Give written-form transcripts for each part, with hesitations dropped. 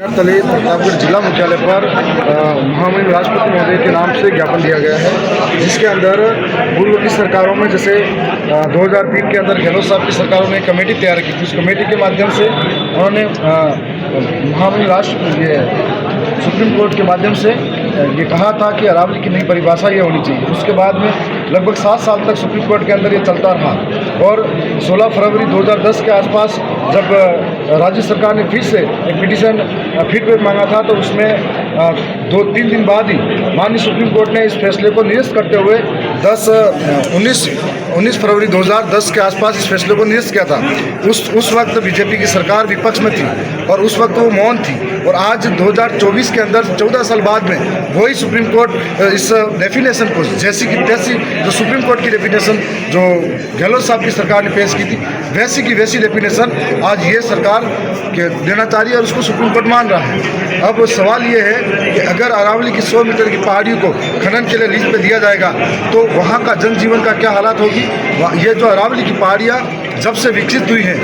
तले प्रतापगढ़ जिला मुख्यालय पर महामहिम राष्ट्रपति महोदय के नाम से ज्ञापन दिया गया है, जिसके अंदर पूर्व की सरकारों में जैसे 2003 के अंदर गहलोत साहब की सरकारों ने एक कमेटी तैयार की थी। उस कमेटी के माध्यम से उन्होंने महामहिम राष्ट्रपति सुप्रीम कोर्ट के माध्यम से ये कहा था कि अरावली की नई परिभाषा ये होनी चाहिए। उसके बाद में लगभग 7 साल तक सुप्रीम कोर्ट के अंदर ये चलता रहा और 16 फरवरी 2010 के आसपास जब राज्य सरकार ने फिर से एक पिटीशन फीडबैक मांगा था, तो उसमें 2-3 दिन बाद ही माननीय सुप्रीम कोर्ट ने इस फैसले को निरस्त करते हुए 19 फरवरी 2010 के आसपास इस फैसले को निरस्त किया था। उस वक्त बीजेपी की सरकार विपक्ष में थी और उस वक्त वो मौन थी, और आज 2024 के अंदर 14 साल बाद में वही सुप्रीम कोर्ट इस डेफिनेशन को जैसी की तैसी, जो सुप्रीम कोर्ट की डेफिनेशन जो गहलोत साहब की सरकार ने पेश की थी, वैसी की वैसी डेफिनेशन आज ये सरकार के देना चाह रही है और उसको सुप्रीम कोर्ट मान रहा है। अब सवाल ये है कि अगर अरावली की 100 मीटर की पहाड़ियों को खनन के लिए लीज पे दिया जाएगा तो वहाँ का जनजीवन का क्या हालात होगी। ये जो अरावली की पहाड़ियाँ जब से विकसित हुई हैं,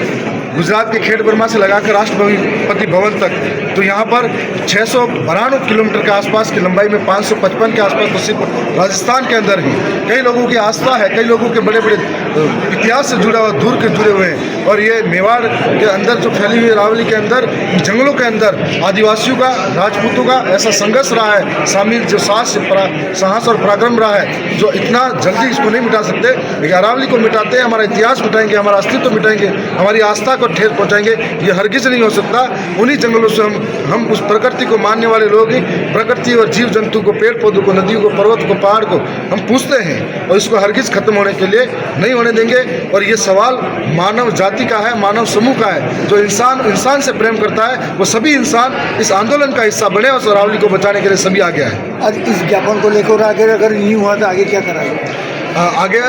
गुजरात के खेड़ बर्मा से लगाकर राष्ट्रपति भवन तक, तो यहाँ पर 692 किलोमीटर के आसपास की लंबाई में 555 के आसपास तो सिर्फ राजस्थान के अंदर ही कई लोगों की आस्था है, कई लोगों के बड़े बड़े इतिहास से जुड़ा हुआ दूर के जुड़े हुए हैं। और ये मेवाड़ के अंदर जो फैली हुई अरावली के अंदर, जंगलों के अंदर आदिवासियों का, राजपूतों का ऐसा संघर्ष रहा है, शामिल जो साहस और पराक्रम रहा है, जो इतना जल्दी इसको नहीं मिटा सकते। लेकिन अरावली को मिटाते हैं, हमारा इतिहास मिटाएंगे, हमारा अस्तित्व मिटाएंगे, हमारी आस्था को ठेस पहुंचाएंगे, ये हरगिज नहीं हो सकता। उन्हीं जंगलों से हम उस प्रकृति को मानने वाले लोग ही प्रकृति और जीव जंतु को, पेड़ पौधों को, नदियों को, पर्वत को, पहाड़ को हम पूछते हैं और इसको हरगिज खत्म होने के लिए नहीं होने देंगे। और ये सवाल मानव जाति का है, मानव समूह का है। जो इंसान से प्रेम करता है वो सभी इंसान इस आंदोलन का हिस्सा बने और अरावली को बचाने के लिए सभी आगे आए। आज इस ज्ञापन को लेकर अगर नहीं हुआ तो आगे क्या कराएंगे? आगे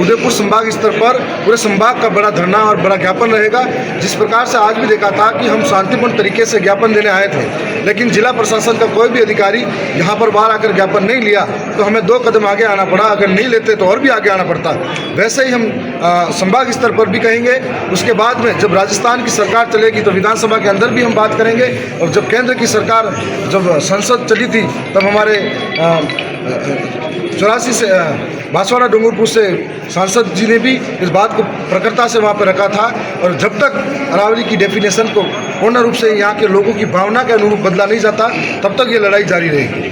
उदयपुर संभाग स्तर पर पूरे संभाग का बड़ा धरना और बड़ा ज्ञापन रहेगा। जिस प्रकार से आज भी देखा था कि हम शांतिपूर्ण तरीके से ज्ञापन देने आए थे, लेकिन जिला प्रशासन का कोई भी अधिकारी यहाँ पर बाहर आकर ज्ञापन नहीं लिया तो हमें 2 कदम आगे आना पड़ा। अगर नहीं लेते तो और भी आगे आना पड़ता। वैसे ही हम संभाग स्तर पर भी कहेंगे। उसके बाद में जब राजस्थान की सरकार चलेगी तो विधानसभा के अंदर भी हम बात करेंगे, और जब केंद्र की सरकार, जब संसद चली थी, तब हमारे 84 से बांसवाड़ा डूंगरपुर से सांसद जी ने भी इस बात को प्रखरता से वहाँ पर रखा था। और जब तक अरावली की डेफिनेशन को पूर्ण रूप से यहाँ के लोगों की भावना के अनुरूप बदला नहीं जाता, तब तक ये लड़ाई जारी रहेगी।